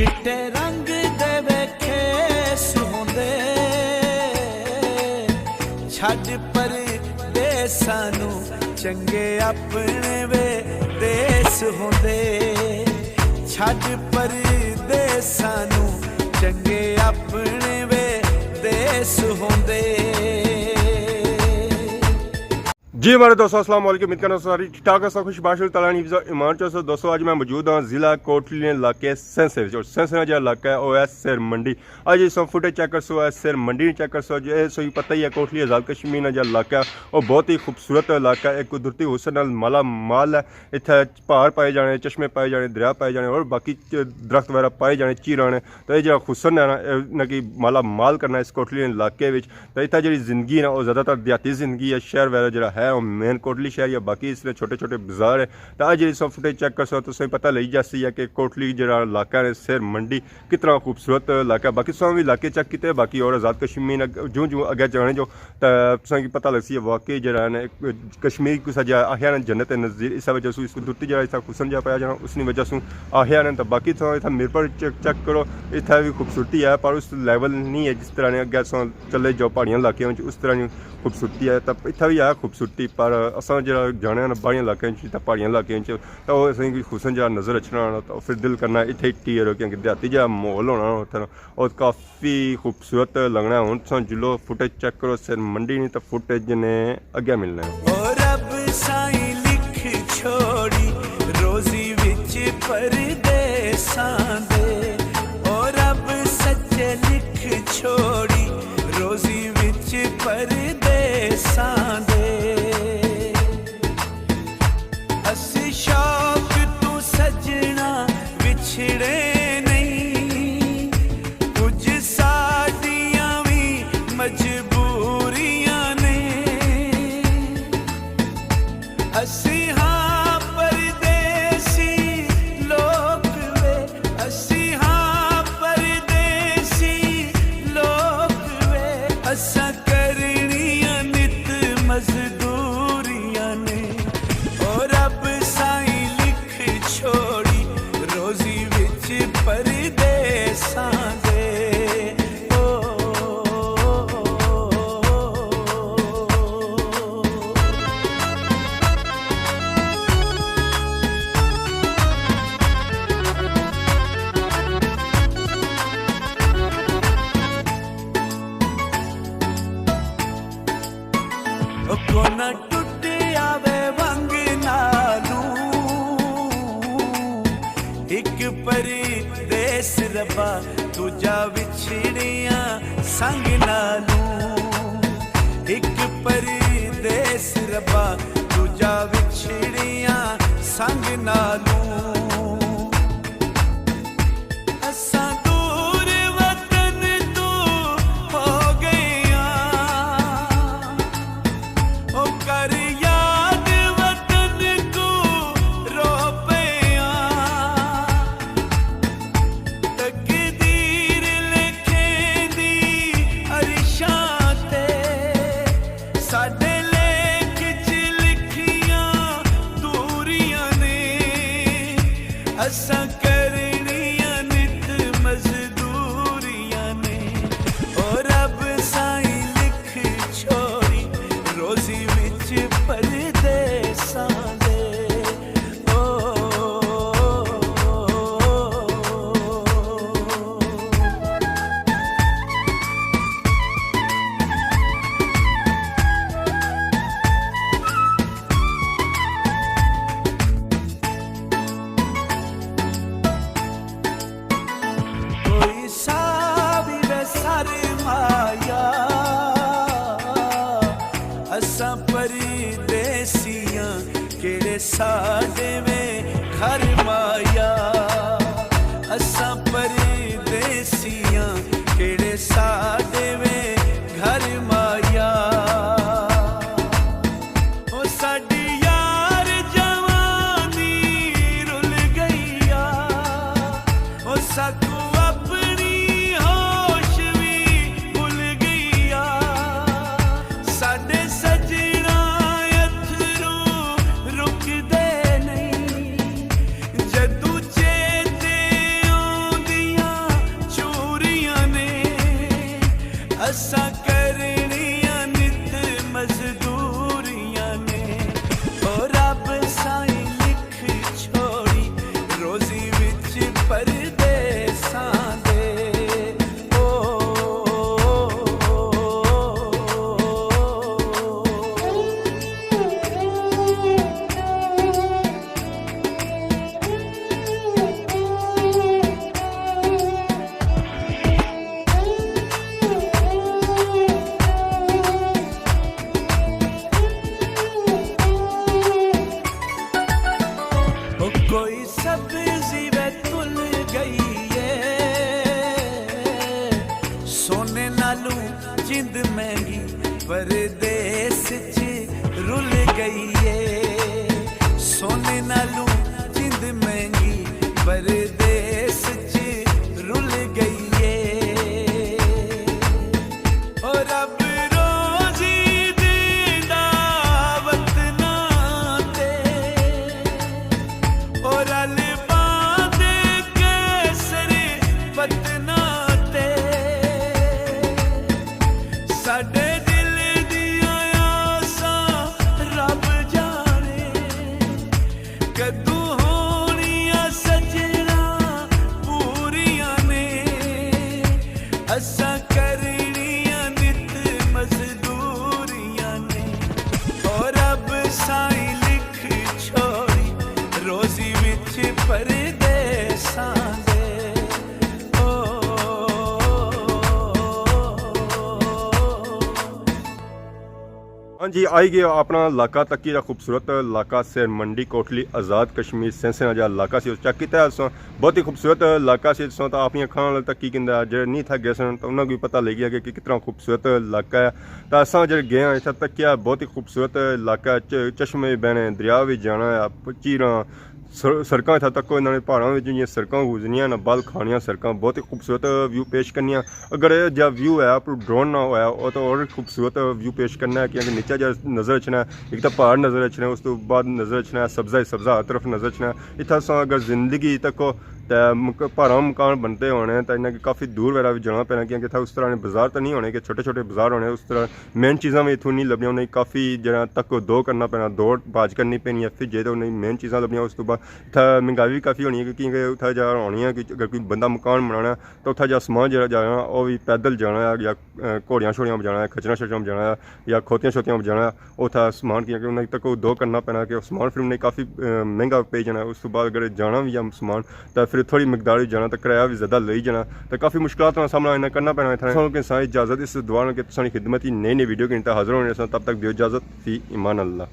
चिट्टे रंग दे वेखे सुंदे छड़ पर देसां नू चंगे अपने वे देस होंदे छड़ पर देसां नू चंगे अपने वे देस होंदे। जी हमारे दोस्तों अस्सलाम वालेकुम, उम्मीद करना सारी ठीक ठाक है, सब खुश बाशल तलानी ईमान चो। दोस्तों आज मैं मौजूद हाँ जिला कोटली इलाके सेंसर जो सेंसर जो इलाका है वो है सिर मंडी। आज इस फुटेज चेक कर सो है सिर मंडी चेक कर सो जो सो पता ही है कोटली आजाद कश्मीर जो इलाका है वो बहुत ही खूबसूरत इलाका है, एक कुदरती हुसन नाल माला माल है। इतने पहाड़ पाए जाने, चश्मे पाए जाने, दरिया पाए जाने और बाकी दरख्त वगैरह पाए जाने चीराने। तो ये जो हुसन है ना कि माला माल करना इस कोटली इलाके तो इतना जी जिंदगी है वो ज़्यादातर देहाती जिंदगी है। शहर वगैरह जो है मेन कोटली शहर या बाकी इसलिए छोटे छोटे बाजार है। तो आज जी फुटेज चेक कर सो तो पता लग जाती है कि कोटली जो इलाका है सिर मंडी कितना खूबसूरत इलाका है। बाकी सब इलाके चेक किए बाकी और आज़ाद कश्मीर जो जो अगे जाने जो तो पता लगती है वाकई जो है कश्मीर कुछ आहिया जन्नत नज़ीर इस वजह से कुदरती जो इतना खुसन जा पाया जाना उसकी वजह से आहिया ने। तो बाकी तो इतना मीरपुर चेक करो इतना भी खूबसूरती है पर उस लेवल नहीं है जिस तरह ने अगे चले जाओ पहाड़ियों इलाके उस तरह की खूबसूरती है। तो इतना भी है खूबसूरती पर असा जो जाने पहाड़ियों इलाके पहाड़ियों इलाके तो असें खुसन जरा नज़र अचना तो फिर दिल करना इतने टी रो क्योंकि देहाती जरा माहौल होना उत्थे और काफ़ी खूबसूरत लगना। हूँ तुम जिलो फुटेज चेक करो सिर मंडी नहीं तो फुटेज ने अगे मिलना है। रब साईं लिख छोड़ी रोजी विच परदेसां दे और रब सच्चे लिख छोड़ी रोजी विच परदेसां दे। असी शौक तू सजना विछड़े नहीं कुछ साडियां भी मजबूरियां ने। असी हाँ परदेसी लोग वे असी हाँ परदेसी लोग वे असा करनियां नित मजदूरियां ने। और रब साईं लिख छोड़ी रोजी विच परदेसां दे। कोना टुट आवे वंग नालू एक परदेस रब्बा दूजा विछड़िया संग नालू। एक परदेस रब्बा दूजा विछड़िया संग नालू। असा दूर वतन तो हो गया ओ कर याद वतन को रो पिया। तकदीर लिखेंदी अरशां ते साडे लेख च लिखियां दूरियां ने। असां करनियां नित मजदूरियां ने। और रब साईं लिख छोड़ी रोजी विच परदेसां दे। कोई सावी वे सरमाया असा परदेसियां केड़े साडे में घर माया। असा परदेसियां केड़े साडे में घर माया। ओ साडी यार जवानी रुल गईया ओ साकू अपनी होश भी भुल गईया। साडे सजना अथरू रुकदे नहीं गई है सोने नालू जिंद महंगी परदेस च रुल गई है और रब रोजी दीदा वतना ते और अलबा दे केसरी वतना ते साडे दिल दियां आसां रब जाने कदू होनियां सजना पूरियां ने असां करनियां नित मजदूरियां ने और रब साईं लिख छोड़ी रोजी विच परदेसां दे हाँ जी आई गया अपना इलाका तक्की का खूबसूरत इलाका सिर मंडी कोटली आज़ाद कश्मीर सेंसेना जो इलाका से चेक किया बहुत ही खूबसूरत इलाका से तो अपनी अखा नाल तक्की कहता जो नहीं था गए सन तो उन्होंने भी पता लग गया कि कितना खूबसूरत इलाका है तो असा जो गए हैं इतना तक्या बहुत ही खूबसूरत इलाका चश्मे बहने दरिया भी जाना है चीरा सड़कों इतना तको इन्होंने पहाड़ों में जो सड़कों गुजरियां ना बल खानियां सड़कों बहुत ही खूबसूरत व्यू पेश करनी अगर जो व्यू है आप ड्रोन ना होया वो तो और खूबसूरत व्यू पेश करना है क्योंकि नीचे जो नज़र अचना है एक तो पहाड़ नज़र अचना है उस तो बाद नज़र अचना है सब्जा ही सब्जा हर तरफ नज़र अचना है इतना अगर जिंदगी तको तो पहाड़ों मकान बनते होने तो इन्हें काफ़ी दूर वगैरह भी जाना पैना क्योंकि इतना उस तरह बाजार तो नहीं होने कि छोटे छोटे बाजार होने उस तरह मेन चीज़ा भी इतों नहीं लभनिया उन्हें काफ़ी जगह तक दो करना पैना दौड़ बाज करनी पैनी है फिर जे तो उन्हें मेन चीज़ा लभनिया उस तो बाद इतना महंगाई भी काफ़ी होनी है क्योंकि उत्थे जा होनी है कि अगर कोई बंदा मकान बनाना तो उत्थे जा समान जो जाना वो भी पैदल जाना है या घोड़ियां शोड़ियां बजाना है खचरा शचरा बजाना है या खोतियां शोतियां बजाना है उत्थे समान क्योंकि उन्हें तक दो करना पैना कि समान फिर उन्हें काफ़ी महंगा पे जाना उस तो बाद अगर जाना भी है समान तो फिर थोड़ी मकदार जाना तो किराया भी ज़्यादा ले जाना तो काफ़ी मुश्किलात का सामना इन्हें करना पैना इतना सारी इजाज़त इस दुआ कि खिदमत ही नई नई वीडियो के हाजिर होने तब तक दियो इजाज़त फी ईमान अल्लाह।